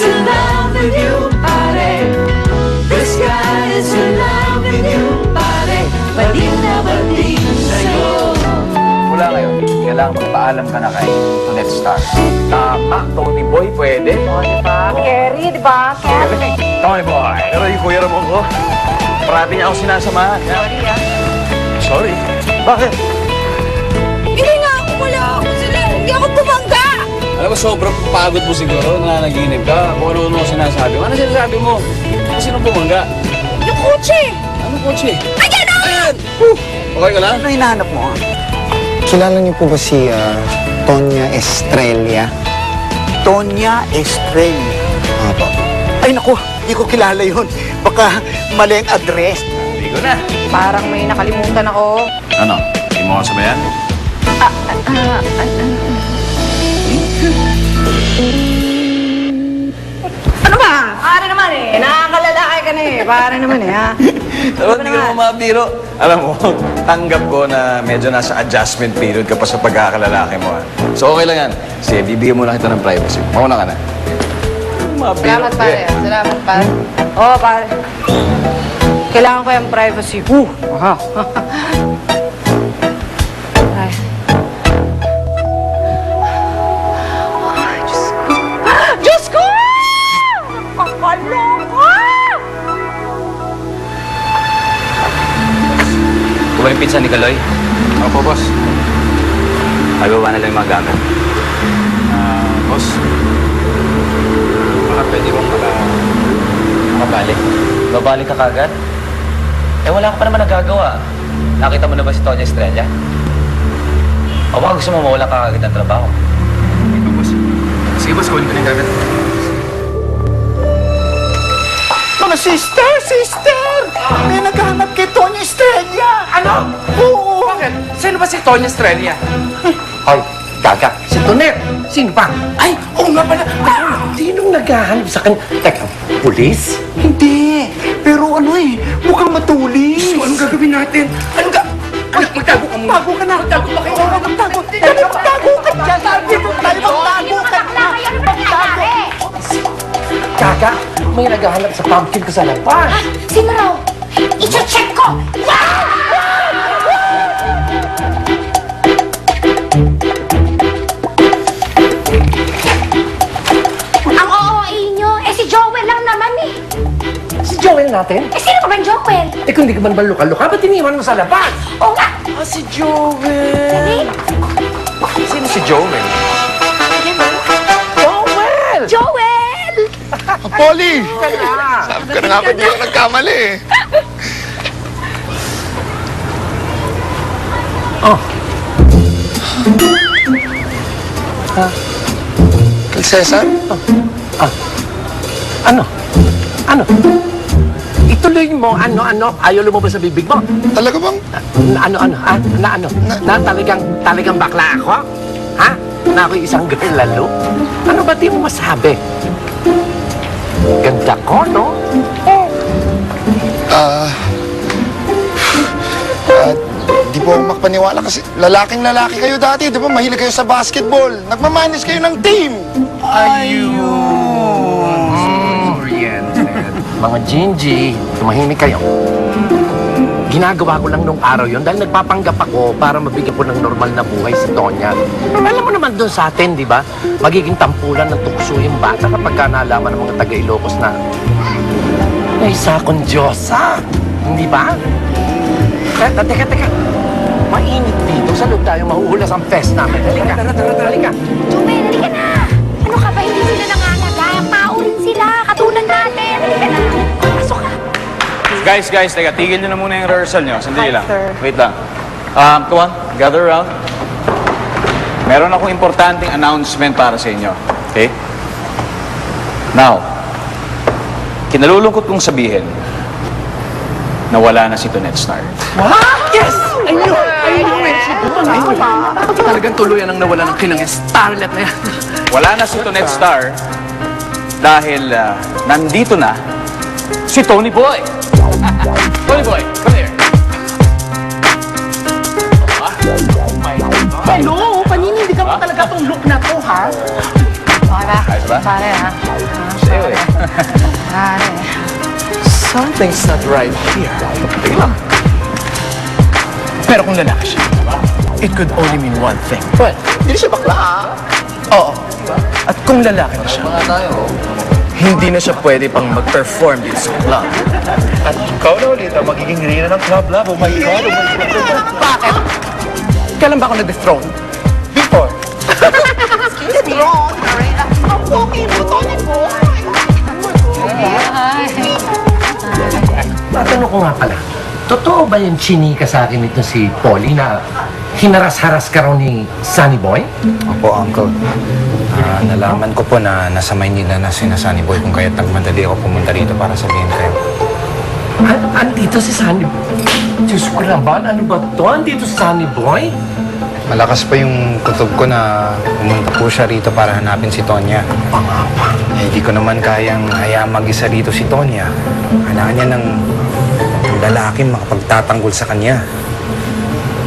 in love with you, pare. This guy is in love with you, pare. But you never think so. Mula ngayon, kailangan magpaalam ka na kay Tonet Star. Tama, Tony Boy, pwede. O, diba? Kerry, diba? Kerry. Tony Boy. Pero yung kuya Ramon ko, parati niya ako sinasamahan. Sorry, ah. Sorry. Bakit? Hindi nga ako, wala ako sila. Hindi ako bumangga. Alam mo, sobrang pagod mo siguro, nanaginip ka. Kung ano sinasabi mo. Ano sinasabi mo? Sino bumangga? Yung kotse. Anong kotse? Ayan na! Ayan! Okay ka lang? Ano hinahanap mo? Kilala niyo po ba si Tonya Estrella? Tonya Estrella. Opo. Ay naku, hindi ko kilala yun. Baka mali ang address. Hindi ko na. Parang may nakalimutan ako. Ano? Hindi mo ako sabayan? Ano ba? Pare naman eh. Nakakalalaki ka na eh. Pare naman eh, ha? Dapat hindi ka naman mabiro. Alam mo, tanggap ko na medyo nasa adjustment period ka pa sa pagkakalalaki mo. So okay lang yan. Sige, bibigyan mo lang kita ng privacy. Mauna ka na. Mabiro. Salamat, pare. Salamat, pare. Oo, pare. Kailangan ko yung privacy. Aha. Ay. Ay, Diyos ko. Diyos ko! Nakakaloka! Kuha yung pizza ni Kaloy. Opo, boss. Ay, baba na lang yung mga gamit. Boss. Baka pwede mong Mabalik? Babalik ka kagad? Eh, wala ka pa naman nagagawa. Nakita mo na ba si Tonya Estrella? O baka gusto mo mawala ka kagad ng trabaho? Ito, boss. Sige, boss. Kunin ko na yung gamit. Mga sister! May naghahanap kay Tonya Estrella! Ano? Oo! Bakit? Sino ba si Tonya Estrella? Ay, gaga. Si Tonet. Sino pa? Ay, oo nga pala. Sinong naghahanap sa kanya? Teka, pulis? Hindi! Pero ano eh, mukhang matulis! So, anong gagawin natin? Anong ga... Anak, magtago ka muna. Tago ka na! Magtago ba kayo? Oo, magtago! Magtago ka dyan! Dito tayo magtago ka na! Magtago! Gaga, may naghahanap sa pumpkin ko sa labas. Sino raw? I-check ko! Ang OOA nyo, si Joel lang naman eh. Si Joel natin? Sino ka ba yung Joel? Eh, kung hindi ka man ba luka-luka, ba't iniwan mo sa labas? Oo nga. Si Joel. Dali. Sino si Joel? Joel! Joel! Polly! Ka na. Sabi ka na nga ba di ako nagkamali eh. Kay Cesar? Ano? Ano? Ituloy mo, ano? Ayaw lumabas sa bibig mo. Talaga bang? Talagang bakla ako? Ha? Na ako'y isang girl lalo? Ano ba di mo masabi? Ganda ko, no? Di po ako makapaniwala kasi lalaking-lalaki kayo dati, di ba? Mahilig kayo sa basketball. Nagmamanis kayo ng team. Mga Gingy, tumahimik kayo. Ginagawa ko lang nung araw yon dahil nagpapanggap ako para mabigyan ko ng normal na buhay si Tonya. Alam mo naman doon sa atin, di ba? Magiging tampulan ng tukso yung bata kapag ka nalaman ng mga taga-Ilocos na may isa akong Diyosa. Hindi ba? Teka. Mainit dito. Sa loob tayo mahuhulas ang fest namin. Halika. Halika. Joel, halika na. Ano ka ba? Hindi sila nangangalaga. Tao rin sila. Katulad natin. Halika na. Pasok ka. Guys, teka, tigil nyo na muna yung rehearsal nyo. Sandali Hi, lang. sir. Wait lang. Come on, gather around. Meron akong importanteng announcement para sa inyo. Okay? Now, kinalulungkot kong sabihin na wala na si Tonet Star. Yes! I knew it! Talagang tuluyan ang nawala ng kinang starlet na yan. Wala na si Tonet Star dahil nandito na si Tony Boy. Tony Boy, come here. Hello! Paninindi ka mo talaga tong look na to, ha? Okay ba? Ayos ba? Pare, ha? Sa'yo eh. Pare. Something's not right here. Sige lang. Pero kung lalaki siya, it could only mean one thing. Well, hindi siya bakla. Oo. At kung lalaki na siya, hindi na siya pwede pang mag-perform dito sa club. At ikaw na ulit ang magiging reyna ng club love. Oh my God, oh my God. Bakit? Kailan ba ako na-dethrone? Before. Dethrone? Ang pogi mo, Tony po. Matanong ko nga pala, totoo ba yung chinika sa akin nito si Polly na hinaras-haras ka raw ni Sunny Boy? Opo, Uncle. Nalaman ko po na nasa Maynila na si Sunny Boy kung kaya't nagmadali ako pumunta rito para sabihin kayo. Andito si Sunny Boy? Diyos ko naman, ano ba to? Andito si Sunny Boy? Malakas pa yung kutob ko na pumunta po siya rito para hanapin si Tonya. Eh, di ko naman kayang hayaan mag-isa rito si Tonya. Kailangan niya ng lalaki makapagtatanggol sa kanya.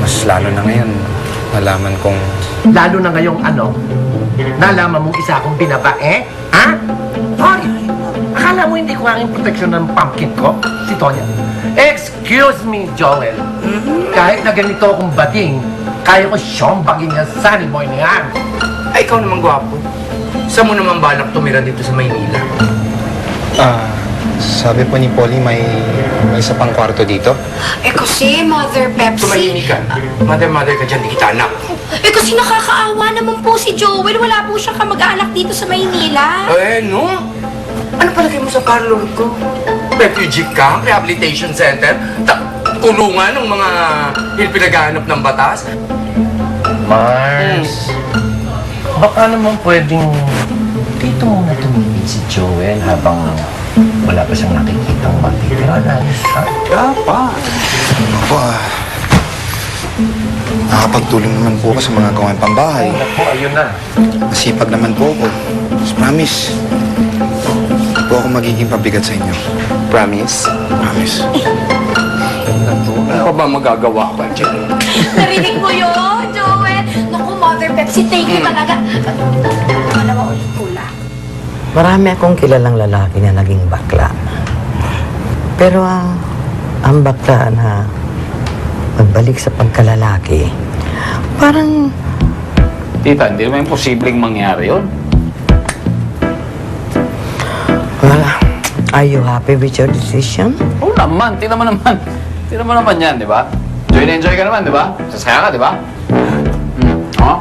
Mas lalo na ngayon, nalaman kong... Lalo na ngayong ano, nalaman mong isa akong binabae? Ha? Hoy! Akala mo hindi ko aking proteksyon ng pumpkin ko? Si Tonya. Excuse me, Joel. Kahit na ganito akong bading, kaya ko siyang bagin niya sa Sunny Boy na yan. Ay, ikaw naman gwapo. Saan mo naman balak tumira dito sa Maynila? Sabi po ni Polly may isa pang kwarto dito. Eh kasi, Mother Pepsi... Tumahimik ka. Mother ka dyan, di kita anak. Eh kasi nakakaawa naman po si Joel. Wala po siyang kamag-anak dito sa Maynila. Eh, no? Ano palagay mo sa Carlo ko? Refugee camp, rehabilitation center, kulungan ng mga pinaghahanap ng batas. Mars, baka naman pwedeng dito muna tumingin si Joel habang wala pa siyang nakikitang matitira. Pa. Ako, nakakapagtulong naman po ako sa mga gawain pambahay. Naku, ayun na. Masipag naman po ako. Promise. Hindi po ako magiging pabigat sa inyo. Promise? Promise. Ano pa ba magagawa ko, Angelo? Narinig mo yun, Joel? Naku, Mother Pepsi, thank you talaga. Malawa ulit pula. Marami akong kilalang lalaki na naging bakla. Pero ang bakla na magbalik sa pagkalalaki, parang Tita, hindi naman posibleng mangyari yun. well, are you happy with your decision? Oo naman, tingnan mo naman. Tingnan mo naman yan, di ba? Enjoy na enjoy ka naman, di ba? Sasaya ka, di ba? Oh?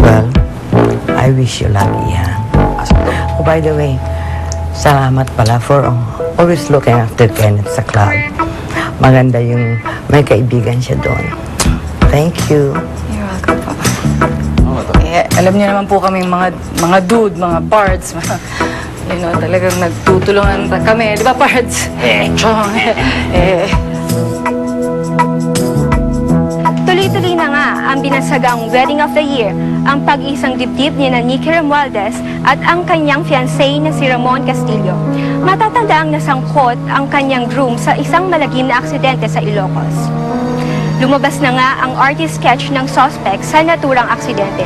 Well, I wish you lucky, ha? Oh, by the way, salamat pala for always looking after Kenneth sa club. Maganda yung may kaibigan siya doon. Thank you. You're welcome, Papa. Eh, alam niyo naman po kaming mga dude, mga parts. You know, talagang nagtutulungan kami. Di ba, parts? Chong. Tuloy-tuloy na nga ang binasagang Wedding of the Year, ang pag-isang dibdib ni Nicky Romualdez at ang kanyang fiancé na si Ramon Castillo. Matatanda ang nasangkot ang kanyang groom sa isang malagim na aksidente sa Ilocos. Lumabas na nga ang artist sketch ng suspect sa naturang aksidente.